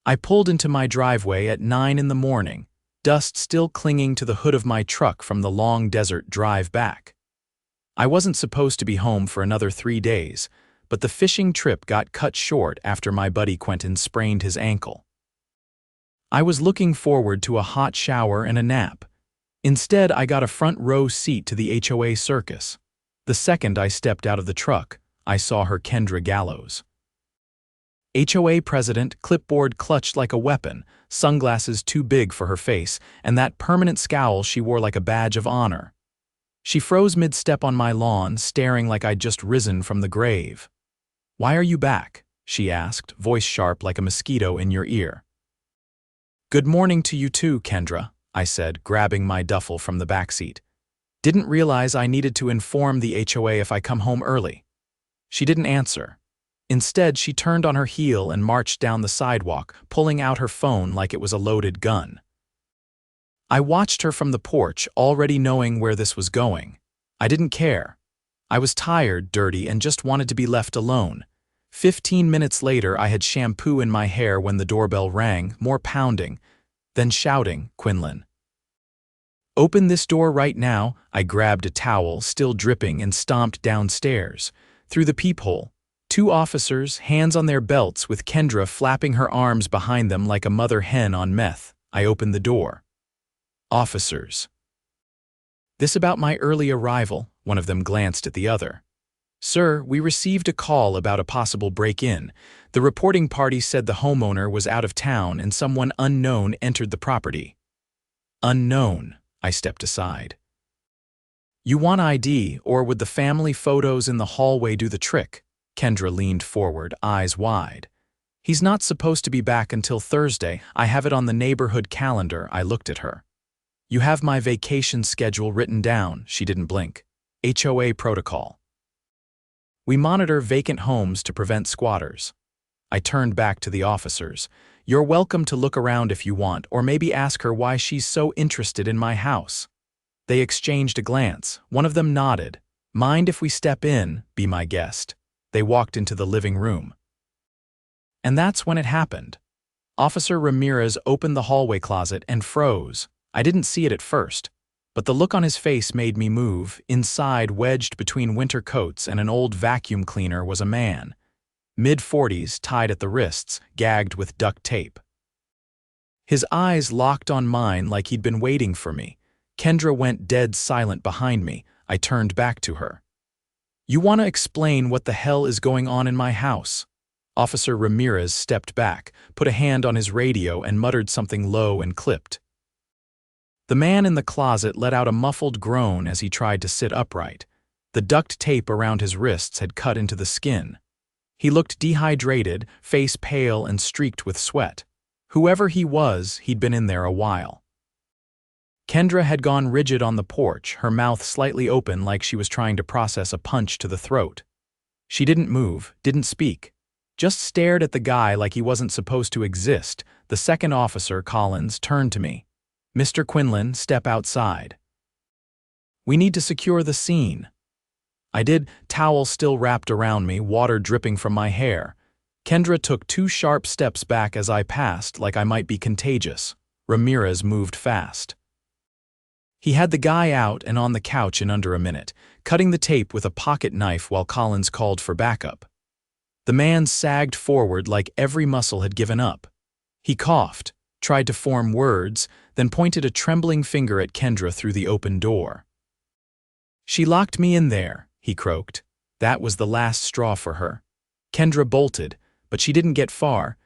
I pulled into my driveway at 9 in the morning, dust still clinging to the hood of my truck from the long desert drive back. I wasn't supposed to be home for another 3 days, but the fishing trip got cut short after my buddy Quinlan sprained his ankle. I was looking forward to a hot shower and a nap. Instead, I got a front row seat to the HOA circus. The second I stepped out of the truck, I saw her Kendra Gallows. HOA president, clipboard clutched like a weapon, sunglasses too big for her face, and that permanent scowl she wore like a badge of honor. She froze mid-step on my lawn, staring like I'd just risen from the grave. "Why are you back?" she asked, voice sharp like a mosquito in your ear. "Good morning to you too, Kendra," I said, grabbing my duffel from the backseat. "Didn't realize I needed to inform the HOA if I come home early." She didn't answer. Instead, she turned on her heel and marched down the sidewalk, pulling out her phone like it was a loaded gun. I watched her from the porch, already knowing where this was going. I didn't care. I was tired, dirty, and just wanted to be left alone. 15 minutes later, I had shampoo in my hair when the doorbell rang, more pounding, then shouting, "Quinlan. Open this door right now." I grabbed a towel, still dripping, and stomped downstairs. Through the peephole, 2 officers, hands on their belts, with Kendra flapping her arms behind them like a mother hen on meth. I opened the door. "Officers." "This about my early arrival?" One of them glanced at the other. "Sir, we received a call about a possible break-in. The reporting party said the homeowner was out of town and someone unknown entered the property." "Unknown," I stepped aside. "You want ID, or would the family photos in the hallway do the trick?" Kendra leaned forward, eyes wide. "He's not supposed to be back until Thursday. I have it on the neighborhood calendar." I looked at her. "You have my vacation schedule written down." She didn't blink. "HOA protocol. We monitor vacant homes to prevent squatters." I turned back to the officers. "You're welcome to look around if you want, or maybe ask her why she's so interested in my house." They exchanged a glance. One of them nodded. "Mind if we step in? Be my guest." They walked into the living room. And that's when it happened. Officer Ramirez opened the hallway closet and froze. I didn't see it at first, but the look on his face made me move. Inside, wedged between winter coats and an old vacuum cleaner, was a man. Mid-40s, tied at the wrists, gagged with duct tape. His eyes locked on mine like he'd been waiting for me. Kendra went dead silent behind me. I turned back to her. "You want to explain what the hell is going on in my house?" Officer Ramirez stepped back, put a hand on his radio, and muttered something low and clipped. The man in the closet let out a muffled groan as he tried to sit upright. The duct tape around his wrists had cut into the skin. He looked dehydrated, face pale and streaked with sweat. Whoever he was, he'd been in there a while. Kendra had gone rigid on the porch, her mouth slightly open like she was trying to process a punch to the throat. She didn't move, didn't speak, just stared at the guy like he wasn't supposed to exist. The second officer, Collins, turned to me. "Mr. Quinlan, step outside. We need to secure the scene." I did, towel still wrapped around me, water dripping from my hair. Kendra took 2 sharp steps back as I passed, like I might be contagious. Ramirez moved fast. He had the guy out and on the couch in under a minute, cutting the tape with a pocket knife while Collins called for backup. The man sagged forward like every muscle had given up. He coughed, tried to form words, then pointed a trembling finger at Kendra through the open door. "She locked me in there," he croaked. That was the last straw for her. Kendra bolted, but she didn't get far.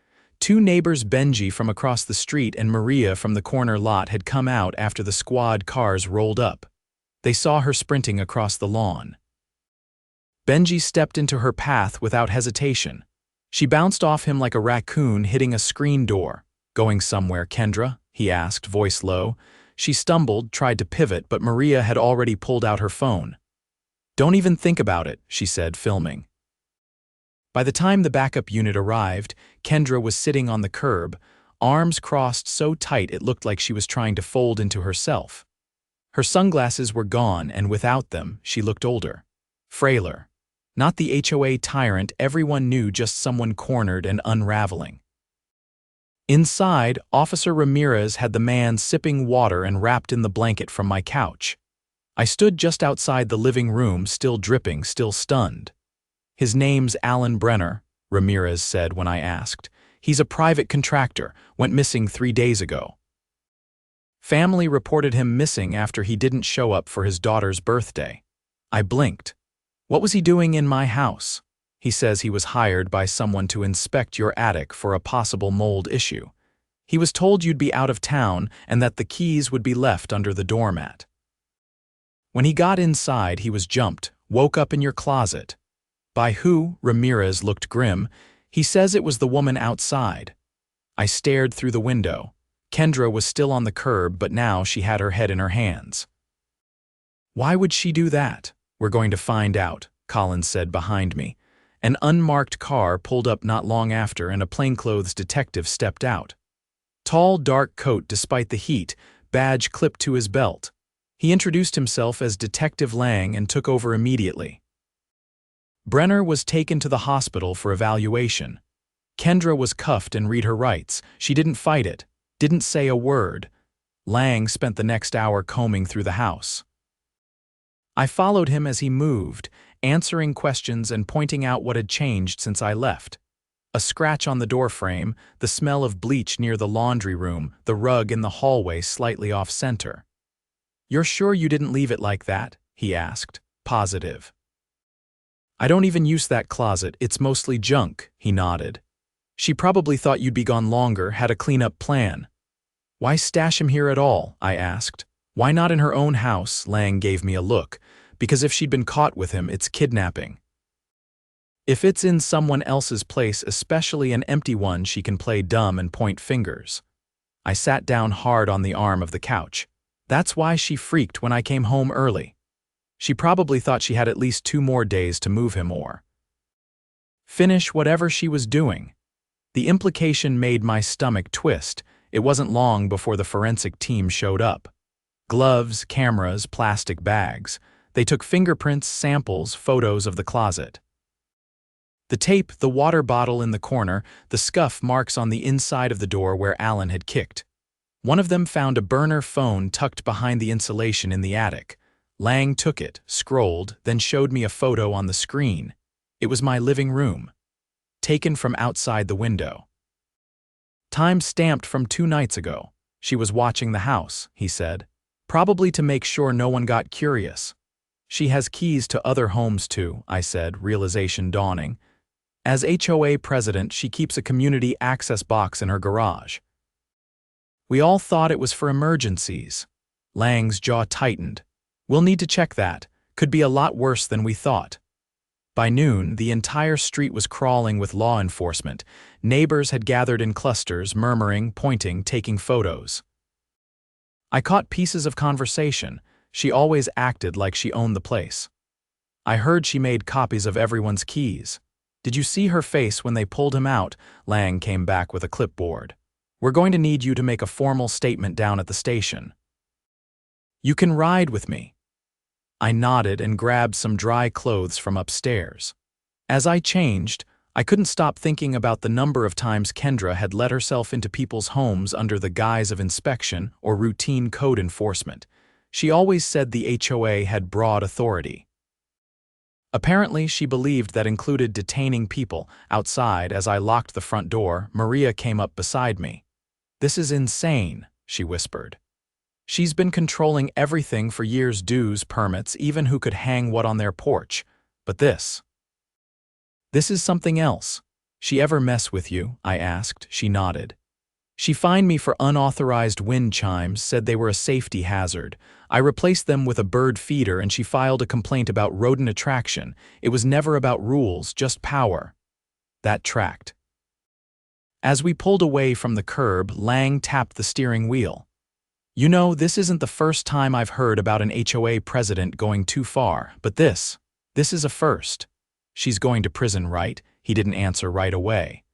2 neighbors, Benji from across the street and Maria from the corner lot, had come out after the squad cars rolled up. They saw her sprinting across the lawn. Benji stepped into her path without hesitation. She bounced off him like a raccoon hitting a screen door. "Going somewhere, Kendra?" he asked, voice low. She stumbled, tried to pivot, but Maria had already pulled out her phone. "Don't even think about it," she said, filming. By the time the backup unit arrived, Kendra was sitting on the curb, arms crossed so tight it looked like she was trying to fold into herself. Her sunglasses were gone, and without them, she looked older, frailer. Not the HOA tyrant everyone knew, just someone cornered and unraveling. Inside, Officer Ramirez had the man sipping water and wrapped in the blanket from my couch. I stood just outside the living room, still dripping, still stunned. "His name's Alan Brenner," Ramirez said when I asked. "He's a private contractor, went missing 3 days ago. Family reported him missing after he didn't show up for his daughter's birthday." I blinked. "What was he doing in my house?" "He says he was hired by someone to inspect your attic for a possible mold issue. He was told you'd be out of town and that the keys would be left under the doormat. When he got inside, he was jumped, woke up in your closet." "By who?" Ramirez looked grim. "He says it was the woman outside." I stared through the window. Kendra was still on the curb, but now she had her head in her hands. "Why would she do that?" "We're going to find out," Colin said behind me. An unmarked car pulled up not long after, and a plainclothes detective stepped out. Tall, dark coat despite the heat, badge clipped to his belt. He introduced himself as Detective Lang and took over immediately. Brenner was taken to the hospital for evaluation. Kendra was cuffed and read her rights. She didn't fight it, didn't say a word. Lang spent the next hour combing through the house. I followed him as he moved, answering questions and pointing out what had changed since I left. A scratch on the doorframe, the smell of bleach near the laundry room, the rug in the hallway slightly off-center. "You're sure you didn't leave it like that?" he asked. "Positive." "I don't even use that closet, it's mostly junk," he nodded. "She probably thought you'd be gone longer, had a cleanup plan." "Why stash him here at all?" I asked. "Why not in her own house?" Lang gave me a look. "Because if she'd been caught with him, it's kidnapping. If it's in someone else's place, especially an empty one, she can play dumb and point fingers." I sat down hard on the arm of the couch. "That's why she freaked when I came home early. She probably thought she had at least 2 more days to move him or finish whatever she was doing." The implication made my stomach twist. It wasn't long before the forensic team showed up. Gloves, cameras, plastic bags. They took fingerprints, samples, photos of the closet. The tape, the water bottle in the corner, the scuff marks on the inside of the door where Alan had kicked. One of them found a burner phone tucked behind the insulation in the attic. Lang took it, scrolled, then showed me a photo on the screen. It was my living room, taken from outside the window. "Time stamped from 2 nights ago. She was watching the house," he said. "Probably to make sure no one got curious." "She has keys to other homes too," I said, realization dawning. "As HOA president, she keeps a community access box in her garage." "We all thought it was for emergencies." Lang's jaw tightened. "We'll need to check that. Could be a lot worse than we thought." By noon, the entire street was crawling with law enforcement. Neighbors had gathered in clusters, murmuring, pointing, taking photos. I caught pieces of conversation. She always acted like she owned the place. "I heard she made copies of everyone's keys." "Did you see her face when they pulled him out?" Lang came back with a clipboard. "We're going to need you to make a formal statement down at the station." "You can ride with me." I nodded and grabbed some dry clothes from upstairs. As I changed, I couldn't stop thinking about the number of times Kendra had let herself into people's homes under the guise of inspection or routine code enforcement. She always said the HOA had broad authority. Apparently, she believed that included detaining people. Outside, as I locked the front door, Maria came up beside me. "This is insane," she whispered. "She's been controlling everything for years, dues, permits, even who could hang what on their porch. But this is something else." "She ever mess with you?" I asked. She nodded. "She fined me for unauthorized wind chimes, said they were a safety hazard. I replaced them with a bird feeder and she filed a complaint about rodent attraction. It was never about rules, just power." That tracked. As we pulled away from the curb, Lang tapped the steering wheel. "You know, this isn't the first time I've heard about an HOA president going too far, but this is a first." "She's going to prison, right?" He didn't answer right away.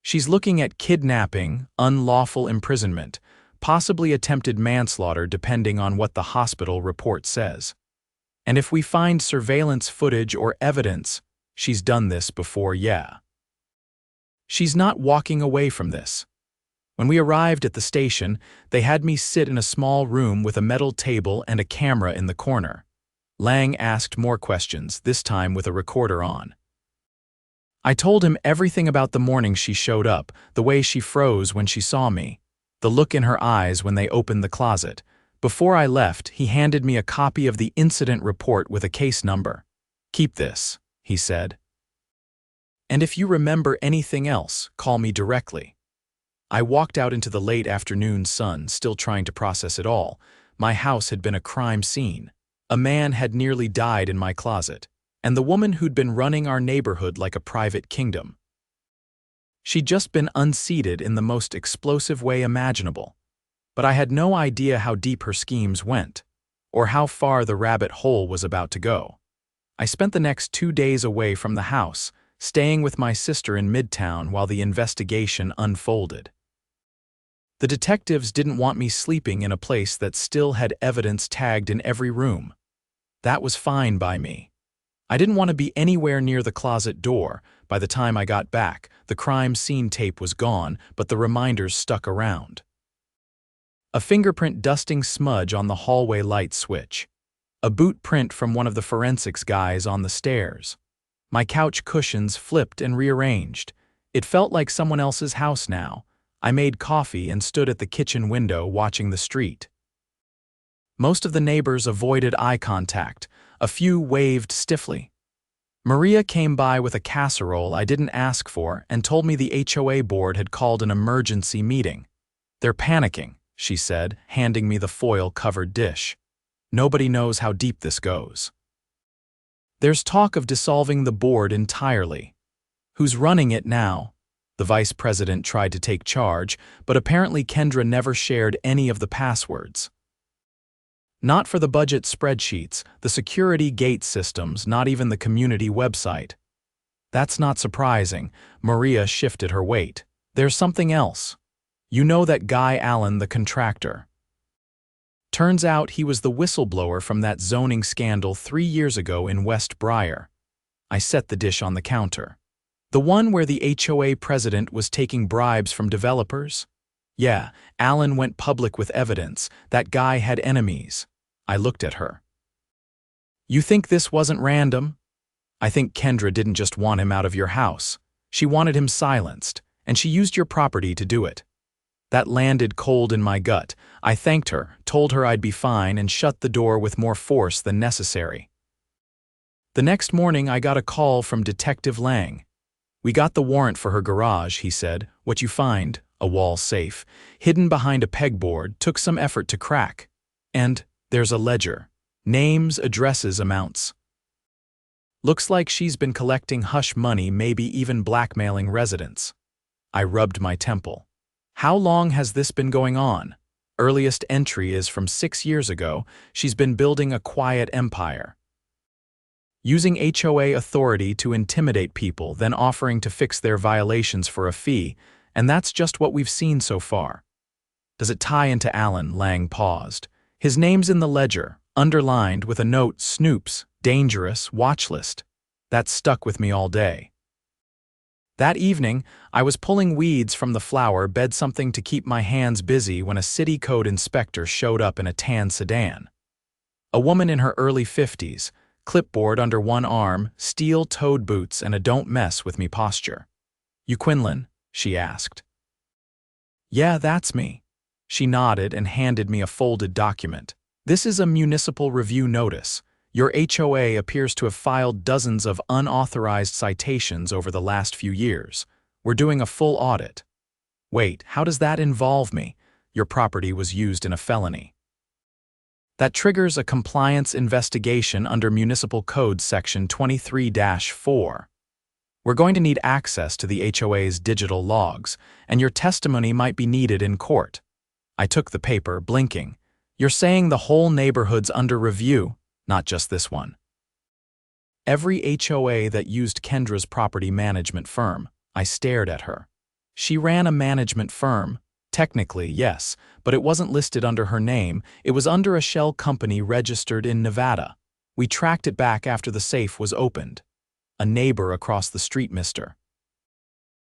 "She's looking at kidnapping, unlawful imprisonment, possibly attempted manslaughter depending on what the hospital report says. And if we find surveillance footage or evidence, she's done this before, yeah. She's not walking away from this. When we arrived at the station, they had me sit in a small room with a metal table and a camera in the corner. Lang asked more questions, this time with a recorder on. I told him everything about the morning she showed up, the way she froze when she saw me, the look in her eyes when they opened the closet. Before I left, he handed me a copy of the incident report with a case number. "Keep this," he said. "And if you remember anything else, call me directly." I walked out into the late afternoon sun, still trying to process it all. My house had been a crime scene. A man had nearly died in my closet, and the woman who'd been running our neighborhood like a private kingdom. She'd just been unseated in the most explosive way imaginable. But I had no idea how deep her schemes went, or how far the rabbit hole was about to go. I spent the next 2 days away from the house, staying with my sister in Midtown while the investigation unfolded. The detectives didn't want me sleeping in a place that still had evidence tagged in every room. That was fine by me. I didn't want to be anywhere near the closet door. By the time I got back, the crime scene tape was gone, but the reminders stuck around. A fingerprint dusting smudge on the hallway light switch. A boot print from one of the forensics guys on the stairs. My couch cushions flipped and rearranged. It felt like someone else's house now. I made coffee and stood at the kitchen window watching the street. Most of the neighbors avoided eye contact. A few waved stiffly. Maria came by with a casserole I didn't ask for and told me the HOA board had called an emergency meeting. "They're panicking," she said, handing me the foil-covered dish. "Nobody knows how deep this goes. There's talk of dissolving the board entirely. Who's running it now?" The vice president tried to take charge, but apparently Kendra never shared any of the passwords. Not for the budget spreadsheets, the security gate systems, not even the community website. That's not surprising. Maria shifted her weight. "There's something else. You know that guy Allen, the contractor. Turns out he was the whistleblower from that zoning scandal 3 years ago in West Briar." I set the dish on the counter. "The one where the HOA president was taking bribes from developers?" "Yeah, Allen went public with evidence. That guy had enemies." I looked at her. "You think this wasn't random?" "I think Kendra didn't just want him out of your house. She wanted him silenced, and she used your property to do it." That landed cold in my gut. I thanked her, told her I'd be fine, and shut the door with more force than necessary. The next morning I got a call from Detective Lang. "We got the warrant for her garage," he said. "What you find, a wall safe, hidden behind a pegboard, took some effort to crack. And there's a ledger. Names, addresses, amounts. Looks like she's been collecting hush money, maybe even blackmailing residents." I rubbed my temple. "How long has this been going on?" Earliest entry is from 6 years ago. She's been building a quiet empire. Using HOA authority to intimidate people, then offering to fix their violations for a fee, and that's just what we've seen so far. "Does it tie into Allen?" Lang paused. "His name's in the ledger, underlined with a note, Snoops, dangerous, watch list." That stuck with me all day. That evening, I was pulling weeds from the flower bed, something to keep my hands busy, when a city code inspector showed up in a tan sedan. A woman in her early 50s, clipboard under one arm, steel-toed boots, and a "don't mess with me" posture. "You Quinlan?" she asked. "Yeah, that's me." She nodded and handed me a folded document. "This is a municipal review notice. Your HOA appears to have filed dozens of unauthorized citations over the last few years. We're doing a full audit." "Wait, how does that involve me?" "Your property was used in a felony. That triggers a compliance investigation under Municipal Code Section 23-4. We're going to need access to the HOA's digital logs, and your testimony might be needed in court." I took the paper, blinking. "You're saying the whole neighborhood's under review?" "Not just this one. Every HOA that used Kendra's property management firm." I stared at her. "She ran a management firm?" "Technically, yes, but it wasn't listed under her name. It was under a shell company registered in Nevada. We tracked it back after the safe was opened." "A neighbor across the street, mister."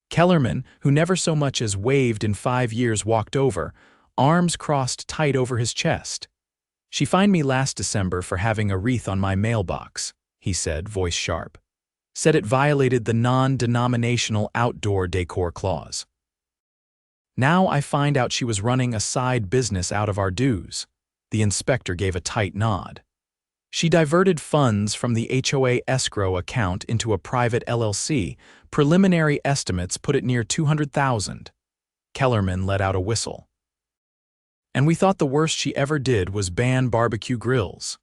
Kellerman, who never so much as waved in 5 years, walked over, arms crossed tight over his chest. "She fined me last December for having a wreath on my mailbox," he said, voice sharp. "Said it violated the non-denominational outdoor decor clause. Now I find out she was running a side business out of our dues." The inspector gave a tight nod. "She diverted funds from the HOA escrow account into a private LLC. Preliminary estimates put it near 200,000. Kellerman let out a whistle. "And we thought the worst she ever did was ban barbecue grills."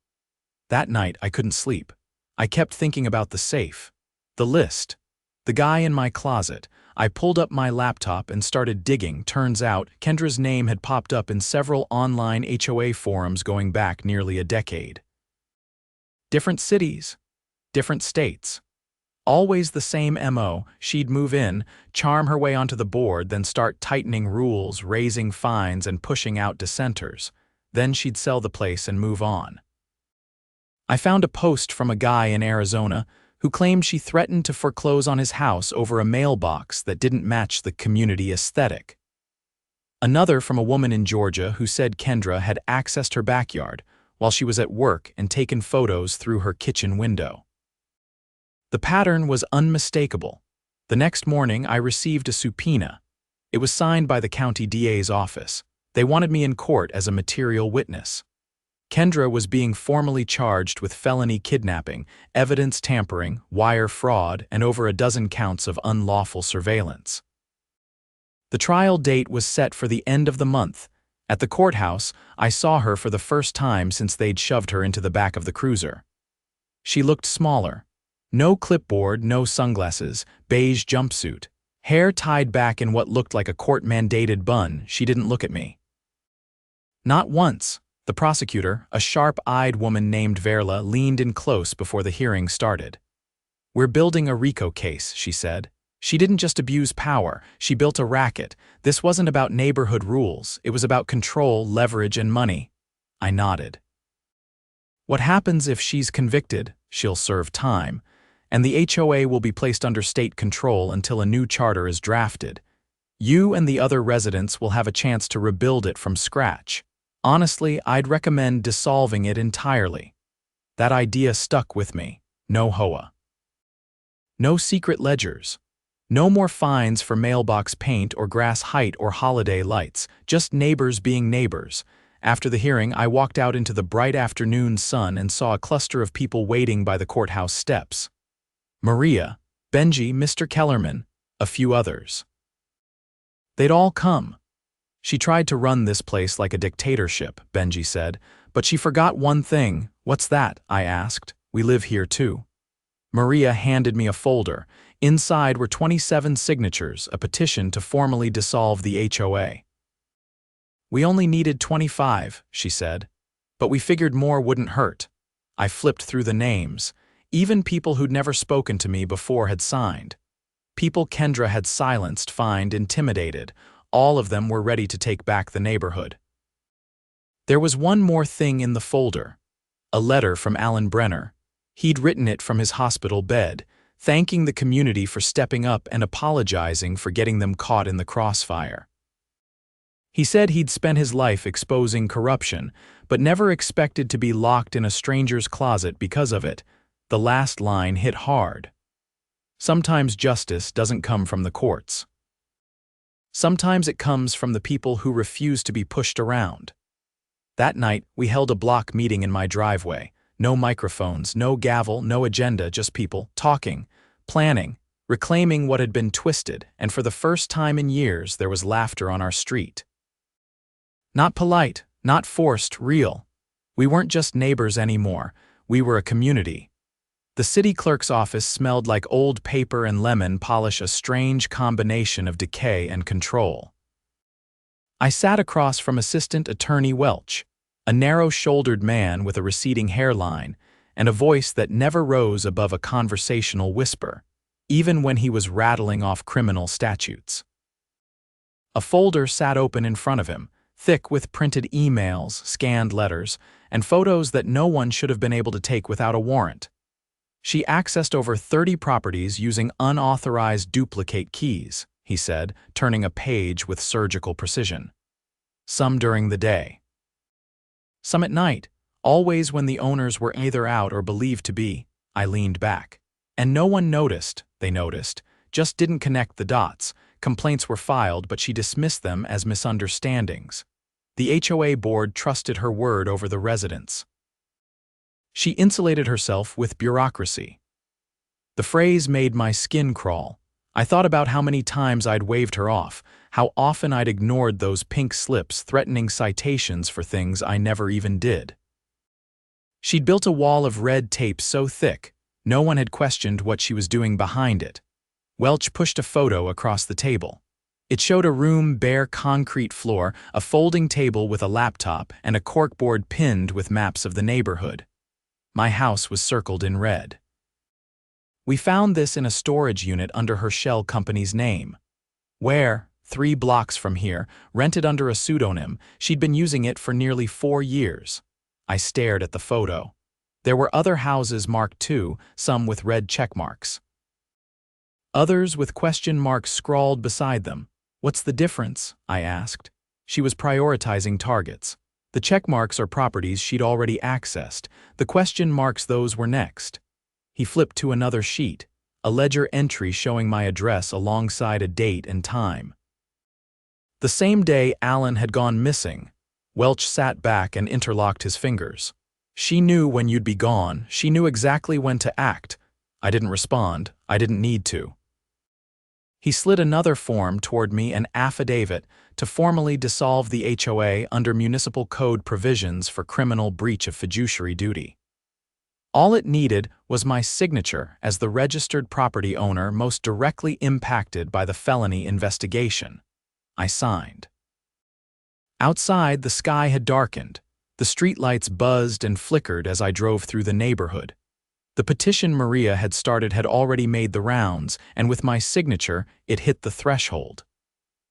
That night I couldn't sleep. I kept thinking about the safe, the list, the guy in my closet. I pulled up my laptop and started digging. Turns out Kendra's name had popped up in several online HOA forums going back nearly a decade. Different cities, different states. Always the same MO. She'd move in, charm her way onto the board, then start tightening rules, raising fines, and pushing out dissenters. Then she'd sell the place and move on. I found a post from a guy in Arizona who claimed she threatened to foreclose on his house over a mailbox that didn't match the community aesthetic. Another from a woman in Georgia who said Kendra had accessed her backyard while she was at work and taken photos through her kitchen window. The pattern was unmistakable. The next morning, I received a subpoena. It was signed by the county DA's office. They wanted me in court as a material witness. Kendra was being formally charged with felony kidnapping, evidence tampering, wire fraud, and over a dozen counts of unlawful surveillance. The trial date was set for the end of the month. At the courthouse, I saw her for the first time since they'd shoved her into the back of the cruiser. She looked smaller. No clipboard, no sunglasses, beige jumpsuit, hair tied back in what looked like a court-mandated bun. She didn't look at me. Not once. The prosecutor, a sharp-eyed woman named Verla, leaned in close before the hearing started. "We're building a RICO case," she said. "She didn't just abuse power, she built a racket. This wasn't about neighborhood rules, it was about control, leverage, and money." I nodded. "What happens if she's convicted? She'll serve time, and the HOA will be placed under state control until a new charter is drafted. You and the other residents will have a chance to rebuild it from scratch. Honestly, I'd recommend dissolving it entirely." That idea stuck with me. No HOA. No secret ledgers. No more fines for mailbox paint or grass height or holiday lights, just neighbors being neighbors. After the hearing, I walked out into the bright afternoon sun and saw a cluster of people waiting by the courthouse steps. Maria, Benji, Mr. Kellerman, a few others. They'd all come. "She tried to run this place like a dictatorship," Benji said, "but she forgot one thing." "What's that?" I asked. "We live here too." Maria handed me a folder. Inside were 27 signatures, a petition to formally dissolve the HOA. "We only needed 25, she said, "but we figured more wouldn't hurt." I flipped through the names. Even people who'd never spoken to me before had signed. People Kendra had silenced, fined, intimidated. All of them were ready to take back the neighborhood. There was one more thing in the folder. A letter from Alan Brenner. He'd written it from his hospital bed, thanking the community for stepping up and apologizing for getting them caught in the crossfire. He said he'd spent his life exposing corruption, but never expected to be locked in a stranger's closet because of it. The last line hit hard. Sometimes justice doesn't come from the courts. Sometimes it comes from the people who refuse to be pushed around. That night, we held a block meeting in my driveway. No microphones, no gavel, no agenda, just people talking, planning, reclaiming what had been twisted, and for the first time in years, there was laughter on our street. Not polite, not forced, real. We weren't just neighbors anymore. We were a community. The city clerk's office smelled like old paper and lemon polish, a strange combination of decay and control. I sat across from Assistant Attorney Welch, a narrow-shouldered man with a receding hairline and a voice that never rose above a conversational whisper, even when he was rattling off criminal statutes. A folder sat open in front of him, thick with printed emails, scanned letters, and photos that no one should have been able to take without a warrant. She accessed over 30 properties using unauthorized duplicate keys. he said, turning a page with surgical precision. Some during the day. Some at night, always when the owners were either out or believed to be. I leaned back. And no one noticed, they noticed, just didn't connect the dots. Complaints were filed, but she dismissed them as misunderstandings. The HOA board trusted her word over the residents. She insulated herself with bureaucracy. The phrase made my skin crawl. I thought about how many times I'd waved her off, how often I'd ignored those pink slips threatening citations for things I never even did. She'd built a wall of red tape so thick, no one had questioned what she was doing behind it. Welch pushed a photo across the table. It showed a room, bare concrete floor, a folding table with a laptop, and a corkboard pinned with maps of the neighborhood. My house was circled in red. We found this in a storage unit under her shell company's name. Where, 3 blocks from here, rented under a pseudonym, she'd been using it for nearly 4 years. I stared at the photo. There were other houses marked too, some with red check marks. Others with question marks scrawled beside them. What's the difference? I asked. She was prioritizing targets. The check marks are properties she'd already accessed. The question marks those were next. He flipped to another sheet, a ledger entry showing my address alongside a date and time. The same day Alan had gone missing. Welch sat back and interlocked his fingers. She knew when you'd be gone. She knew exactly when to act. I didn't respond. I didn't need to. He slid another form toward me, an affidavit, to formally dissolve the HOA under municipal code provisions for criminal breach of fiduciary duty. All it needed was my signature as the registered property owner most directly impacted by the felony investigation. I signed. Outside, the sky had darkened. The streetlights buzzed and flickered as I drove through the neighborhood. The petition Maria had started had already made the rounds, and with my signature, it hit the threshold.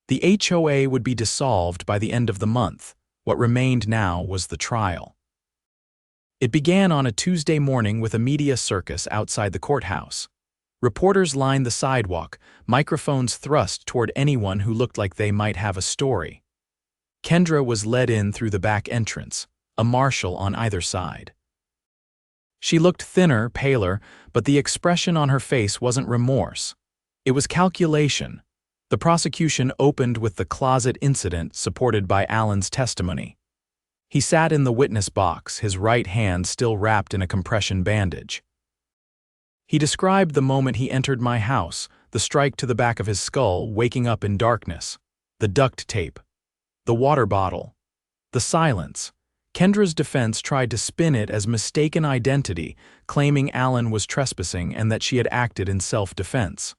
The HOA would be dissolved by the end of the month. What remained now was the trial. It began on a Tuesday morning with a media circus outside the courthouse. Reporters lined the sidewalk, microphones thrust toward anyone who looked like they might have a story. Kendra was led in through the back entrance, a marshal on either side. She looked thinner, paler, but the expression on her face wasn't remorse. It was calculation. The prosecution opened with the closet incident supported by Alan's testimony. He sat in the witness box, his right hand still wrapped in a compression bandage. He described the moment he entered my house, the strike to the back of his skull, waking up in darkness, the duct tape, the water bottle, the silence. Kendra's defense tried to spin it as mistaken identity, claiming Alan was trespassing and that she had acted in self-defense.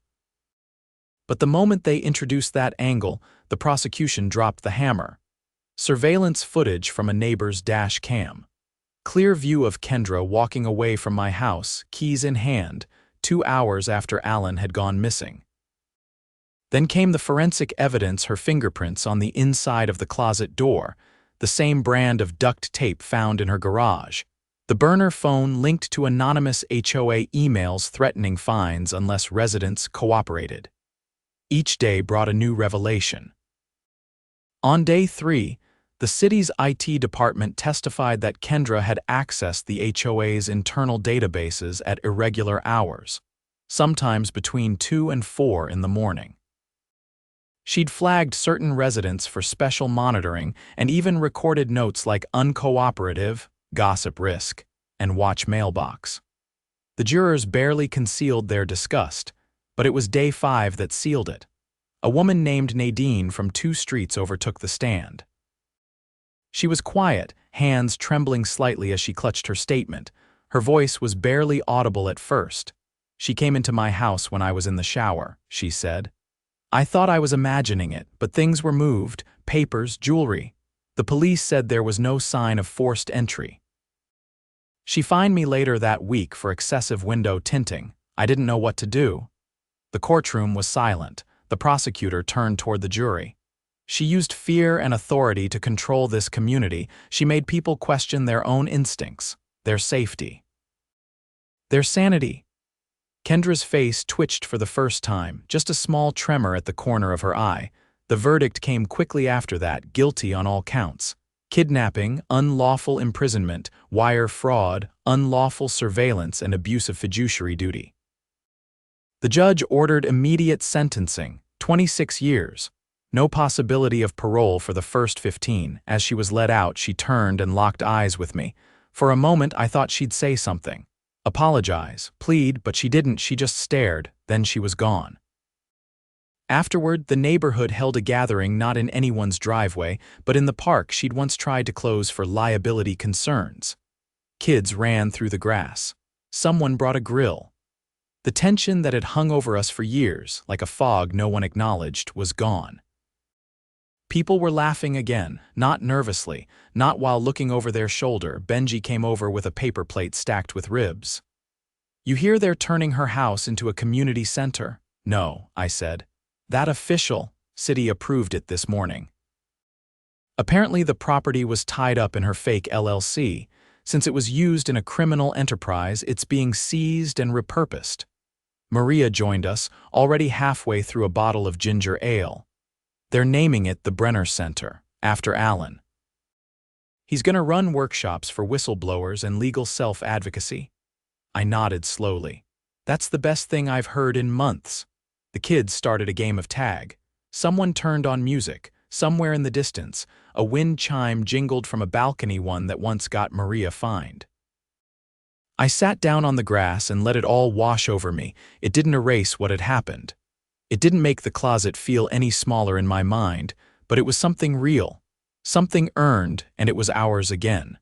But the moment they introduced that angle, the prosecution dropped the hammer. Surveillance footage from a neighbor's dash cam. Clear view of Kendra walking away from my house, keys in hand, 2 hours after Alan had gone missing. Then came the forensic evidence, her fingerprints on the inside of the closet door, the same brand of duct tape found in her garage. The burner phone linked to anonymous HOA emails threatening fines unless residents cooperated. Each day brought a new revelation. On day 3, the city's IT department testified that Kendra had accessed the HOA's internal databases at irregular hours, sometimes between 2 and 4 in the morning. She'd flagged certain residents for special monitoring and even recorded notes like uncooperative, gossip risk, and watch mailbox. The jurors barely concealed their disgust, but it was day 5 that sealed it. A woman named Nadine from 2 streets overtook the stand. She was quiet, hands trembling slightly as she clutched her statement. Her voice was barely audible at first. She came into my house when I was in the shower, she said. I thought I was imagining it, but things were moved, papers, jewelry. The police said there was no sign of forced entry. She fined me later that week for excessive window tinting. I didn't know what to do. The courtroom was silent. The prosecutor turned toward the jury. She used fear and authority to control this community. She made people question their own instincts, their safety, their sanity. Kendra's face twitched for the first time, just a small tremor at the corner of her eye. The verdict came quickly after that, guilty on all counts. Kidnapping, unlawful imprisonment, wire fraud, unlawful surveillance, and abuse of fiduciary duty. The judge ordered immediate sentencing, 26 years. No possibility of parole for the first 15. As she was let out, she turned and locked eyes with me. For a moment, I thought she'd say something. Apologize, plead, but she didn't. She just stared, then she was gone. Afterward, the neighborhood held a gathering not in anyone's driveway, but in the park she'd once tried to close for liability concerns. Kids ran through the grass. Someone brought a grill. The tension that had hung over us for years, like a fog no one acknowledged, was gone. People were laughing again, not nervously, not while looking over their shoulder. Benji came over with a paper plate stacked with ribs. "You hear they're turning her house into a community center?" "No," I said. "That official city approved it this morning." Apparently the property was tied up in her fake LLC. Since it was used in a criminal enterprise, it's being seized and repurposed. Maria joined us, already halfway through a bottle of ginger ale. They're naming it the Brenner Center, after Alan. He's going to run workshops for whistleblowers and legal self-advocacy. I nodded slowly. That's the best thing I've heard in months. The kids started a game of tag. Someone turned on music. Somewhere in the distance, a wind chime jingled from a balcony, one that once got Maria fined. I sat down on the grass and let it all wash over me. It didn't erase what had happened. It didn't make the closet feel any smaller in my mind, but it was something real, something earned, and it was ours again.